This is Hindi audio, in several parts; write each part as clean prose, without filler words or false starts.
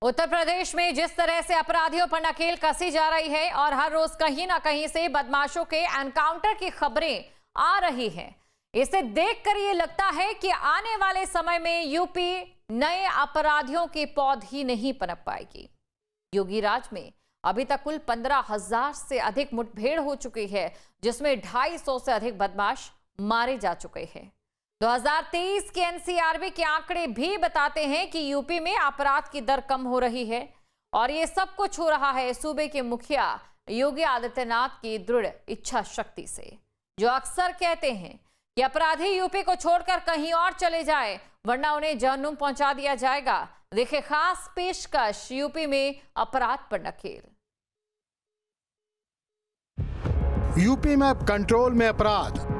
उत्तर प्रदेश में जिस तरह से अपराधियों पर नकेल कसी जा रही है और हर रोज कहीं ना कहीं से बदमाशों के एनकाउंटर की खबरें आ रही हैं, इसे देखकर ये लगता है कि आने वाले समय में यूपी नए अपराधियों की पौध ही नहीं पनप पाएगी। योगी राज में अभी तक कुल 15,000 से अधिक मुठभेड़ हो चुकी है, जिसमें 250 से अधिक बदमाश मारे जा चुके हैं। 2023 के एनसीआरबी के आंकड़े भी बताते हैं कि यूपी में अपराध की दर कम हो रही है और ये सब कुछ हो रहा है सूबे के मुखिया योगी आदित्यनाथ की दृढ़ इच्छा शक्ति से, जो अक्सर कहते हैं कि अपराधी यूपी को छोड़कर कहीं और चले जाए वरना उन्हें जहन्नुम पहुंचा दिया जाएगा। देखे खास पेशकश यूपी में अपराध पर नकेल। यूपी में अब कंट्रोल में अपराध।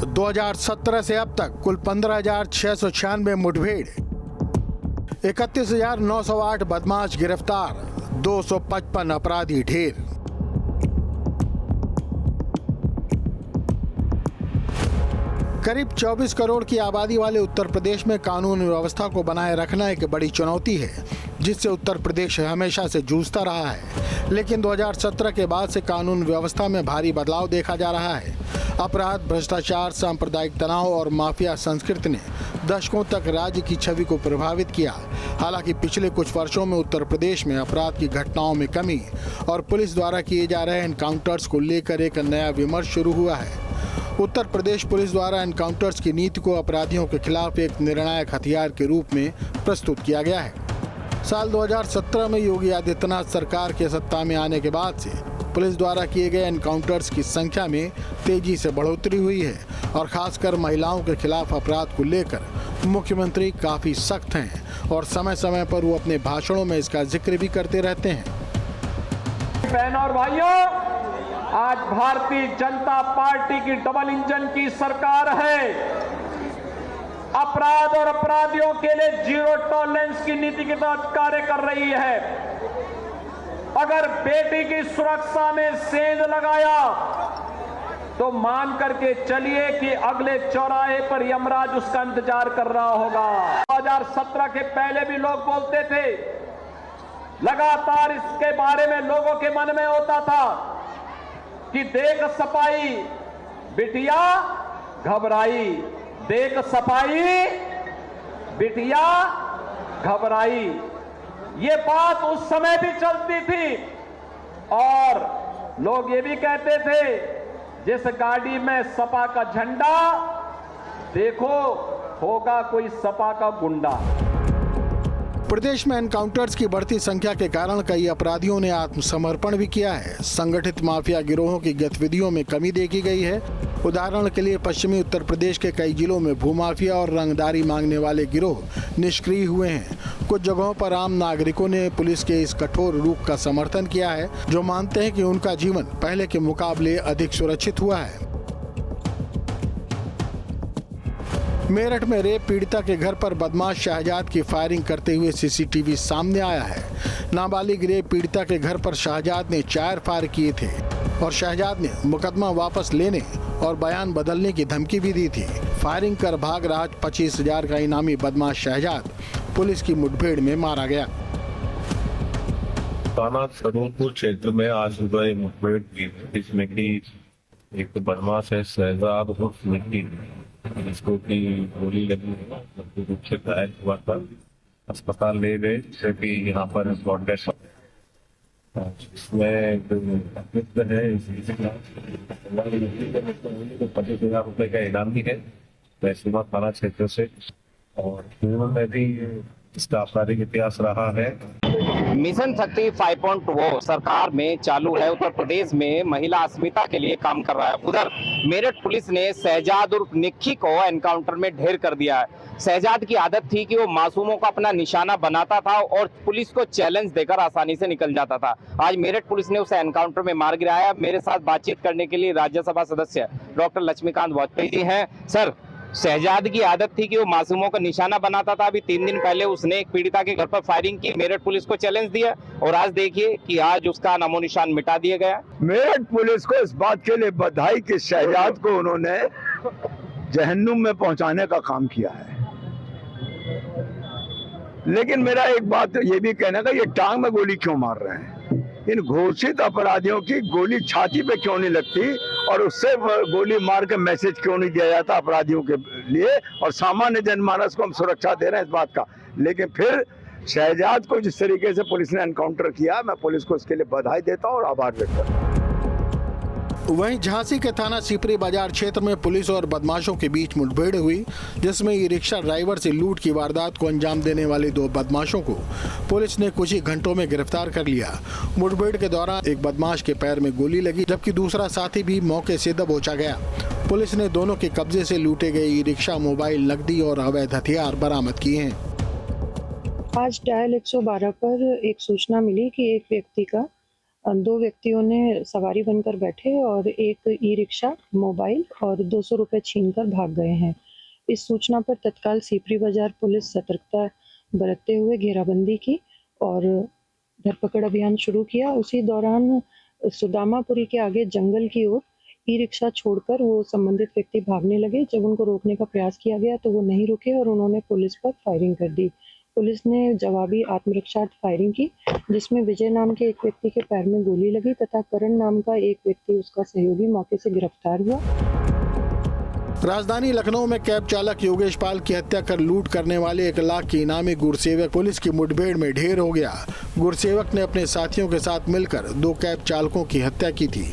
2017 से अब तक कुल 15,696 मुठभेड़, 31,908 बदमाश गिरफ्तार, 255 अपराधी ढेर। करीब 24 करोड़ की आबादी वाले उत्तर प्रदेश में कानून व्यवस्था को बनाए रखना एक बड़ी चुनौती है, जिससे उत्तर प्रदेश हमेशा से जूझता रहा है। लेकिन 2017 के बाद से कानून व्यवस्था में भारी बदलाव देखा जा रहा है। अपराध, भ्रष्टाचार, सांप्रदायिक तनाव और माफिया संस्कृति ने दशकों तक राज्य की छवि को प्रभावित किया। हालांकि पिछले कुछ वर्षों में उत्तर प्रदेश में अपराध की घटनाओं में कमी और पुलिस द्वारा किए जा रहे एनकाउंटर्स को लेकर एक नया विमर्श शुरू हुआ है। उत्तर प्रदेश पुलिस द्वारा एनकाउंटर्स की नीति को अपराधियों के खिलाफ एक निर्णायक हथियार के रूप में प्रस्तुत किया गया है। साल 2017 में योगी आदित्यनाथ सरकार के सत्ता में आने के बाद से पुलिस द्वारा किए गए एनकाउंटर्स की संख्या में तेजी से बढ़ोतरी हुई है और खासकर महिलाओं के खिलाफ अपराध को लेकर मुख्यमंत्री काफी सख्त हैं और समय समय पर वो अपने भाषणों में इसका जिक्र भी करते रहते हैं। बहनों और भाइयों, आज भारतीय जनता पार्टी की डबल इंजन की सरकार है। अपराध और अपराधियों के लिए जीरो टॉलरेंस की नीति के तहत कार्य कर रही है। अगर बेटी की सुरक्षा में सेंध लगाया तो मान करके चलिए कि अगले चौराहे पर यमराज उसका इंतजार कर रहा होगा। 2017 के पहले भी लोग बोलते थे, लगातार इसके बारे में लोगों के मन में होता था कि देख सपाई बिटिया घबराई, देख सपाई बिटिया घबराई। ये बात उस समय भी चलती थी और लोग ये भी कहते थे, जिस गाड़ी में सपा का झंडा देखो होगा कोई सपा का गुंडा। प्रदेश में एनकाउंटर्स की बढ़ती संख्या के कारण कई अपराधियों ने आत्मसमर्पण भी किया है। संगठित माफिया गिरोहों की गतिविधियों में कमी देखी गई है। उदाहरण के लिए पश्चिमी उत्तर प्रदेश के कई जिलों में भूमाफिया और रंगदारी मांगने वाले गिरोह निष्क्रिय हुए हैं। कुछ जगहों पर आम नागरिकों ने पुलिस के इस कठोर रुख का समर्थन किया है, जो मानते हैं कि उनका जीवन पहले के मुकाबले अधिक सुरक्षित हुआ है। मेरठ में रेप पीड़िता के घर पर बदमाश शहजाद की फायरिंग करते हुए सीसीटीवी सामने आया है। नाबालिग रेप पीड़िता के घर पर शहजाद ने 4 फायर किए थे और शहजाद ने मुकदमा वापस लेने और बयान बदलने की धमकी भी दी थी। फायरिंग कर भाग रहा 25,000 का इनामी बदमाश शहजाद पुलिस की मुठभेड़ में मारा गया। थाना सदरपुर क्षेत्र में आज सुबह मुठभेड़ की, जिसमें की एक बदमाश है शहजाद उर्फ मिट्टी, जिसको की गोली लगी है, रूप से घायल हुआ था। अस्पताल ले गए, जिससे कि यहाँ पर ब्लड टेस्ट इसमें मित्र है 25,000 रुपए का इनाम भी है वैसीमा थाना क्षेत्र से। और में भी इसका आपराधिक इतिहास रहा है। मिशन शक्ति 5.0 सरकार में चालू है। उत्तर प्रदेश में महिला अस्मिता के लिए काम कर रहा है। उधर मेरठ पुलिस ने शहजाद उर्फ निक्की को एनकाउंटर में ढेर कर दिया है। शहजाद की आदत थी कि वो मासूमों को अपना निशाना बनाता था और पुलिस को चैलेंज देकर आसानी से निकल जाता था। आज मेरठ पुलिस ने उसे एनकाउंटर में मार गिराया। मेरे साथ बातचीत करने के लिए राज्यसभा सदस्य डॉक्टर लक्ष्मीकांत वाजपेयी जी हैं। सर, शहजाद की आदत थी कि वो मासूमों का निशाना बनाता था। अभी 3 दिन पहले उसने एक पीड़िता के घर पर फायरिंग की, मेरठ पुलिस को चैलेंज दिया और आज देखिए कि आज उसका नामो निशान मिटा दिया गया। मेरठ पुलिस को इस बात के लिए बधाई कि शहजाद को उन्होंने जहन्नुम में पहुंचाने का काम किया है। लेकिन मेरा एक बात ये भी कहना था, ये टांग में गोली क्यों मार रहे हैं? इन घोषित अपराधियों की गोली छाती पे क्यों नहीं लगती और उससे गोली मार के मैसेज क्यों नहीं दिया जाता अपराधियों के लिए? और सामान्य जनमानस को हम सुरक्षा दे रहे हैं इस बात का। लेकिन फिर शहजाद को जिस तरीके से पुलिस ने एनकाउंटर किया, मैं पुलिस को इसके लिए बधाई देता हूँ और आभार व्यक्त करता हूँ। वहीं झांसी के थाना सीपरी बाजार क्षेत्र में पुलिस और बदमाशों के बीच मुठभेड़ हुई, जिसमें ई रिक्शा ड्राइवर से लूट की वारदात को अंजाम देने वाले 2 बदमाशों को पुलिस ने कुछ ही घंटों में गिरफ्तार कर लिया। मुठभेड़ के दौरान एक बदमाश के पैर में गोली लगी, जबकि दूसरा साथी भी मौके से दबोचा गया। पुलिस ने दोनों के कब्जे से लूटे गए ई रिक्शा, मोबाइल, नकदी और अवैध हथियार बरामद किए हैं। आज डायल 112 पर एक सूचना मिली कि एक व्यक्ति का 2 व्यक्तियों ने सवारी बनकर बैठे और एक ई रिक्शा, मोबाइल और 200 रुपये छीनकर भाग गए हैं। इस सूचना पर तत्काल सीपरी बाजार पुलिस सतर्कता बरतते हुए घेराबंदी की और धरपकड़ अभियान शुरू किया। उसी दौरान सुदामापुरी के आगे जंगल की ओर ई रिक्शा छोड़कर वो संबंधित व्यक्ति भागने लगे। जब उनको रोकने का प्रयास किया गया तो वो नहीं रुके और उन्होंने पुलिस पर फायरिंग कर दी। पुलिस ने जवाबी आत्मरक्षार्थ फायरिंग की, जिसमें विजय नाम के एक व्यक्ति के पैर में गोली लगी तथा करण नाम का एक व्यक्ति, उसका सहयोगी, मौके से गिरफ्तार हुआ। राजधानी लखनऊ में कैब चालक योगेश पाल की हत्या कर लूट करने वाले 1 लाख के इनामी गुरसेवक पुलिस की मुठभेड़ में ढेर हो गया। गुरसेवक ने अपने साथियों के साथ मिलकर 2 कैब चालकों की हत्या की थी।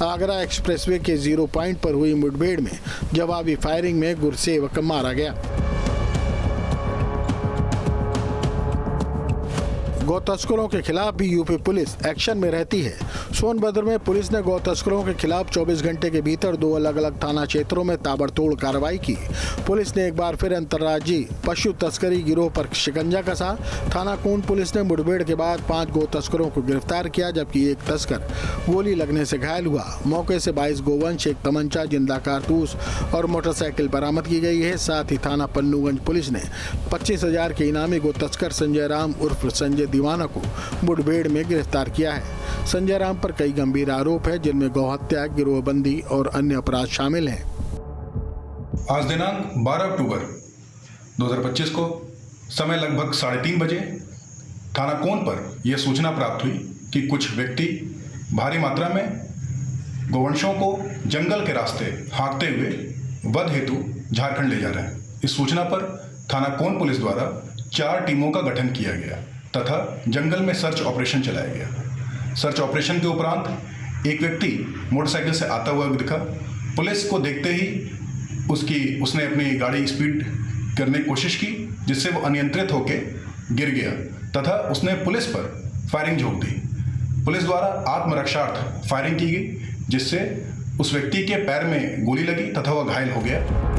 आगरा एक्सप्रेसवे के 0 पॉइंट पर हुई मुठभेड़ में जवाबी फायरिंग में गुरसेवक मारा गया। गौ तस्करों के खिलाफ भी यूपी पुलिस एक्शन में रहती है। सोनभद्र में पुलिस ने गौ तस्करों के खिलाफ 24 घंटे के भीतर 2 अलग-अलग थाना क्षेत्रों में ताबड़तोड़ कार्रवाई की। पुलिस ने एक बार फिर अंतर्राज्यीय पशु तस्करी गिरोह पर शिकंजा कसा। थाना कोंड पुलिस ने मुठभेड़ के बाद 5 गौ तस्करों को गिरफ्तार किया, जबकि एक तस्कर गोली लगने से घायल हुआ। मौके से 22 गोवंश, 1 तमंचा, जिंदा कारतूस और मोटरसाइकिल बरामद की गई है। साथ ही थाना पन्नूगंज पुलिस ने 25,000 के इनामी गौ तस्कर संजय राम उर्फ संजय दीवाना को मुठभेड़ में गिरफ्तार किया है। संजय राम पर कई गंभीर आरोप है, जिनमें गौहत्या, गिरोहबंदी और अन्य अपराध शामिल हैं। आज दिनांक 12 अक्टूबर 2025 को समय लगभग 3:30 बजे थाना कोन पर यह सूचना प्राप्त हुई कि कुछ व्यक्ति भारी मात्रा में गौवंशों को जंगल के रास्ते हाँकते हुए वध हेतु झारखंड ले जा रहे हैं। इस सूचना पर थाना कोन पुलिस द्वारा 4 टीमों का गठन किया गया तथा जंगल में सर्च ऑपरेशन चलाया गया। सर्च ऑपरेशन के उपरांत एक व्यक्ति मोटरसाइकिल से आता हुआ दिखा। पुलिस को देखते ही उसने अपनी गाड़ी स्पीड करने की कोशिश की, जिससे वो अनियंत्रित होकर गिर गया तथा उसने पुलिस पर फायरिंग झोंक दी। पुलिस द्वारा आत्मरक्षार्थ फायरिंग की गई, जिससे उस व्यक्ति के पैर में गोली लगी तथा वह घायल हो गया।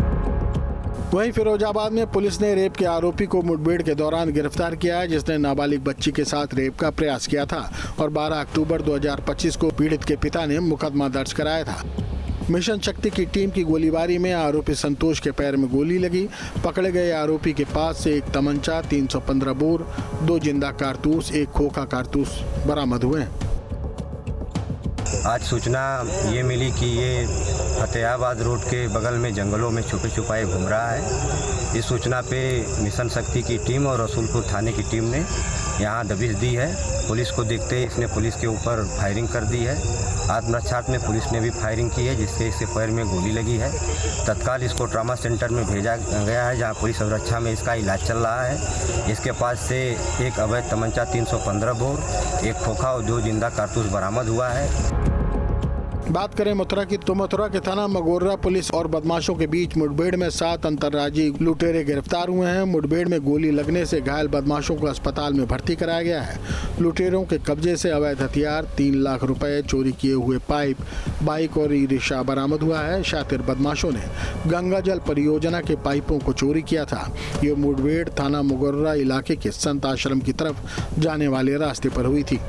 वहीं फिरोजाबाद में पुलिस ने रेप के आरोपी को मुठभेड़ के दौरान गिरफ्तार किया है, जिसने नाबालिग बच्ची के साथ रेप का प्रयास किया था और 12 अक्टूबर 2025 को पीड़ित के पिता ने मुकदमा दर्ज कराया था। मिशन शक्ति की टीम की गोलीबारी में आरोपी संतोष के पैर में गोली लगी। पकड़े गए आरोपी के पास से 1 तमंचा, 315 बोर, 2 जिंदा कारतूस, 1 खोखा कारतूस बरामद हुए। आज सूचना ये मिली कि ये फतेहाबाद रोड के बगल में जंगलों में छुपे छुपाए घूम रहा है। इस सूचना पे मिशन शक्ति की टीम और रसूलपुर थाने की टीम ने यहाँ दबिश दी है। पुलिस को देखते ही इसने पुलिस के ऊपर फायरिंग कर दी है। आत्मरक्षार्थ में पुलिस ने भी फायरिंग की है, जिससे इसके पैर में गोली लगी है। तत्काल इसको ट्रॉमा सेंटर में भेजा गया है, जहाँ पुलिस सुरक्षा में इसका इलाज चल रहा है। इसके पास से एक अवैध तमंचा, 315 बोर, 1 खोखा और 2 जिंदा कारतूस बरामद हुआ है। बात करें मथुरा की, तो मथुरा के थाना मगोर्रा पुलिस और बदमाशों के बीच मुठभेड़ में 7 अंतर्राज्यीय लुटेरे गिरफ्तार हुए हैं। मुठभेड़ में गोली लगने से घायल बदमाशों को अस्पताल में भर्ती कराया गया है। लुटेरों के कब्जे से अवैध हथियार, 3 लाख रुपए, चोरी किए हुए पाइप, बाइक और ई रिक्शा बरामद हुआ है। शातिर बदमाशों ने गंगा जल परियोजना के पाइपों को चोरी किया था। ये मुठभेड़ थाना मगोर्रा इलाके के संत आश्रम की तरफ जाने वाले रास्ते पर हुई थी।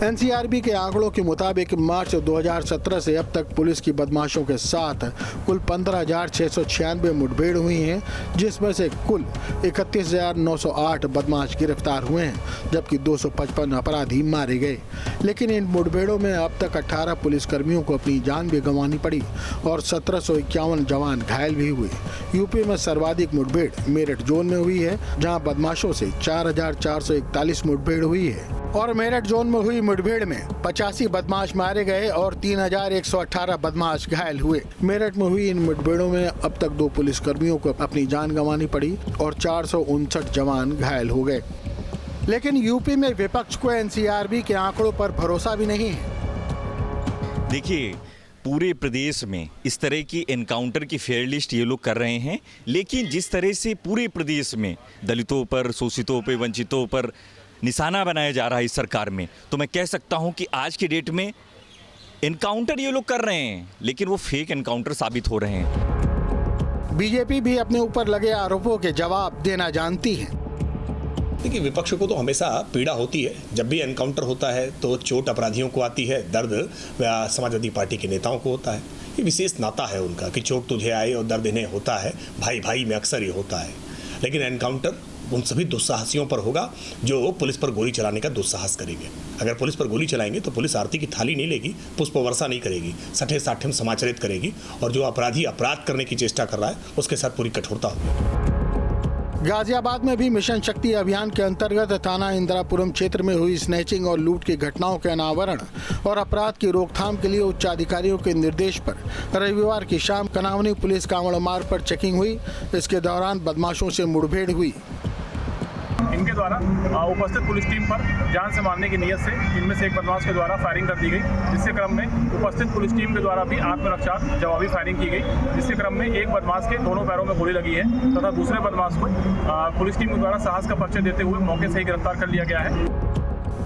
एनसीआरबी के आंकड़ों के मुताबिक मार्च 2017 से अब तक पुलिस की बदमाशों के साथ कुल 15,696 मुठभेड़ हुई हैं, जिसमें से कुल 31,908 बदमाश गिरफ्तार हुए हैं, जबकि 255 अपराधी मारे गए। लेकिन इन मुठभेड़ों में अब तक 18 पुलिसकर्मियों को अपनी जान भी गंवानी पड़ी और 1751 जवान घायल भी हुए। यूपी में सर्वाधिक मुठभेड़ मेरठ जोन में हुई है, जहां बदमाशों से 4,441 मुठभेड़ हुई है और मेरठ जोन में हुई मुठभेड़ में 85 बदमाश मारे गए और 3,118 बदमाश घायल हुए। मेरठ में हुई इन मुठभेड़ों में अब तक 2 पुलिसकर्मियों को अपनी जान गंवानी पड़ी और 459 जवान घायल हो गए। लेकिन यूपी में विपक्ष को एनसीआरबी के आंकड़ों पर भरोसा भी नहीं है। देखिए, पूरे प्रदेश में इस तरह की एनकाउंटर की फेयर लिस्ट ये लोग कर रहे हैं, लेकिन जिस तरह से पूरे प्रदेश में दलितों पर, शोषितों पर, वंचितों पर निशाना बनाया जा रहा है इस सरकार में, तो मैं कह सकता हूं कि आज के डेट में एनकाउंटर ये लोग कर रहे हैं, लेकिन वो फेक एनकाउंटर साबित हो रहे हैं। बीजेपी भी अपने ऊपर लगे आरोपों के जवाब देना जानती है। देखिए, विपक्ष को तो हमेशा पीड़ा होती है। जब भी एनकाउंटर होता है तो चोट अपराधियों को आती है, दर्द समाजवादी पार्टी के नेताओं को होता है। ये विशेष नाता है उनका कि चोट तुझे आए और दर्द इन्हें होता है। भाई भाई में अक्सर ये होता है। लेकिन एनकाउंटर उन सभी दुस्साहसियों पर होगा जो पुलिस पर गोली चलाने का दुस्साहस करेंगे। अगर पुलिस पर गोली चलाएंगे तो पुलिस आरती की थाली नहीं लेगी, पुष्प वर्षा नहीं करेगी, सठे साठे समाचरित करेगी और जो अपराधी अपराध करने की चेष्टा कर रहा है उसके साथ पूरी कठोरता होगी। गाजियाबाद में भी मिशन शक्ति अभियान के अंतर्गत थाना इंदिरापुरम क्षेत्र में हुई स्नैचिंग और लूट की घटनाओं के अनावरण और अपराध की रोकथाम के लिए उच्चाधिकारियों के निर्देश पर रविवार की शाम कनावनी पुलिस कांवड़ मार्ग पर चेकिंग हुई। इसके दौरान बदमाशों से मुठभेड़ हुई। इनके द्वारा उपस्थित पुलिस टीम पर जान से मारने की नीयत से इनमें से एक बदमाश के द्वारा फायरिंग कर दी गई, जिसके क्रम में उपस्थित पुलिस टीम के द्वारा भी आत्मरक्षा जवाबी फायरिंग की गई, जिसके क्रम में एक बदमाश के दोनों पैरों में गोली लगी है तथा दूसरे बदमाश को पुलिस टीम के द्वारा साहस का परिचय देते हुए मौके से ही गिरफ्तार कर लिया गया है।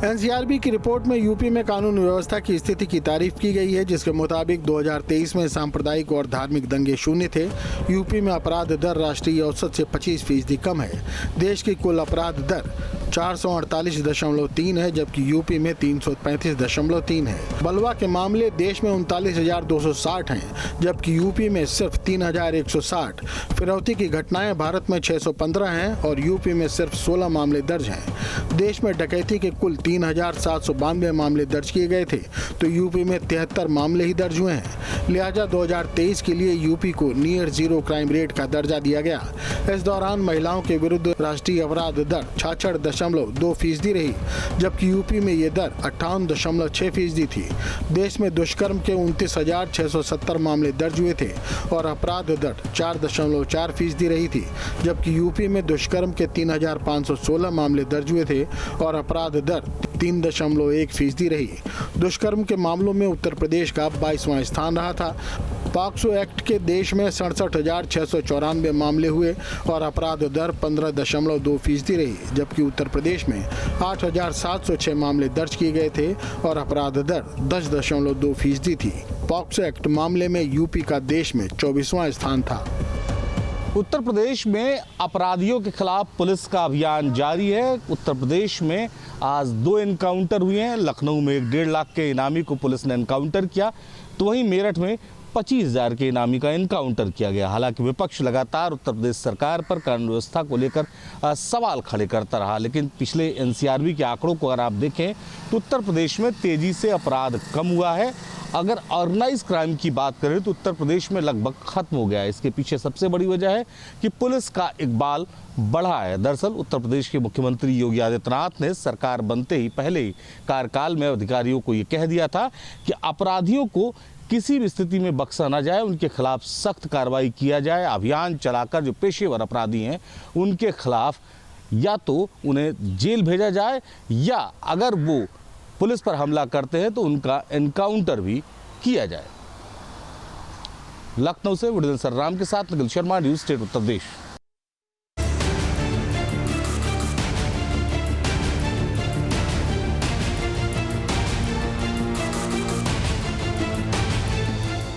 एनसीआरबी की रिपोर्ट में यूपी में कानून व्यवस्था की स्थिति की तारीफ की गई है, जिसके मुताबिक 2023 में सांप्रदायिक और धार्मिक दंगे शून्य थे। यूपी में अपराध दर राष्ट्रीय औसत से 25% कम है। देश की कुल अपराध दर 448.3 है, जबकि यूपी में 335.3 है। बलवा के मामले देश में 39,260 हैं, जबकि यूपी में सिर्फ 3,160। फिरौती की घटनाएं भारत में 615 हैं और यूपी में सिर्फ 16 मामले दर्ज हैं। देश में डकैती के कुल 3,792 मामले दर्ज किए गए थे, तो यूपी में 73 मामले ही दर्ज हुए हैं। लिहाजा 2023 के लिए यूपी को नियर जीरो क्राइम रेट का दर्जा दिया गया। इस दौरान महिलाओं के विरुद्ध राष्ट्रीय अपराध दर 66.2% रही, जबकि यूपी में ये दर 58.6% थी। देश में दुष्कर्म के 29,670 मामले दर्ज हुए थे और अपराध दर 4.4% रही थी, जबकि यूपी में दुष्कर्म के 3,516 मामले दर्ज हुए थे और अपराध दर 3.1% रही। दुष्कर्म के मामलों में उत्तर प्रदेश का 22वां स्थान रहा था। पॉक्सो एक्ट के देश में 67,694 मामले हुए और अपराध दर 15.2% रही, जबकि उत्तर प्रदेश में 8,706 मामले दर्ज किए गए थे और अपराध दर 10.2% थी। पॉक्सो एक्ट मामले में यूपी का देश में 24वां स्थान था। उत्तर प्रदेश में अपराधियों के खिलाफ पुलिस का अभियान जारी है। उत्तर प्रदेश में आज 2 एनकाउंटर हुए हैं। लखनऊ में 1.5 लाख के इनामी को पुलिस ने एनकाउंटर किया, तो वहीं मेरठ में 25,000 के इनामी का एनकाउंटर किया गया। हालांकि विपक्ष लगातार उत्तर प्रदेश सरकार पर कानून व्यवस्था को लेकर सवाल खड़े करता रहा, लेकिन पिछले एनसीआरबी के आंकड़ों को अगर आप देखें तो उत्तर प्रदेश में तेजी से अपराध कम हुआ है। अगर ऑर्गेनाइज क्राइम की बात करें तो उत्तर प्रदेश में लगभग खत्म हो गया है। इसके पीछे सबसे बड़ी वजह है कि पुलिस का इकबाल बढ़ा है। दरअसल उत्तर प्रदेश के मुख्यमंत्री योगी आदित्यनाथ ने सरकार बनते ही पहले ही कार्यकाल में अधिकारियों को ये कह दिया था कि अपराधियों को किसी भी स्थिति में बख्शा न जाए, उनके खिलाफ सख्त कार्रवाई किया जाए। अभियान चलाकर जो पेशेवर अपराधी हैं उनके खिलाफ या तो उन्हें जेल भेजा जाए या अगर वो पुलिस पर हमला करते हैं तो उनका एनकाउंटर भी किया जाए। लखनऊ से वीडियो सरराम के साथ निखिल शर्मा, न्यूज़ स्टेट उत्तर प्रदेश।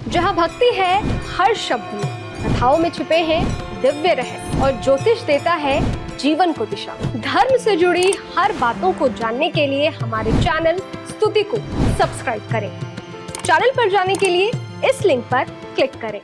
जहाँ भक्ति है हर शब्द में, कथाओं में छुपे हैं दिव्य रहस्य और ज्योतिष देता है जीवन को दिशा। धर्म से जुड़ी हर बातों को जानने के लिए हमारे चैनल प्रस्तुति को सब्सक्राइब करें। चैनल पर जाने के लिए इस लिंक पर क्लिक करें।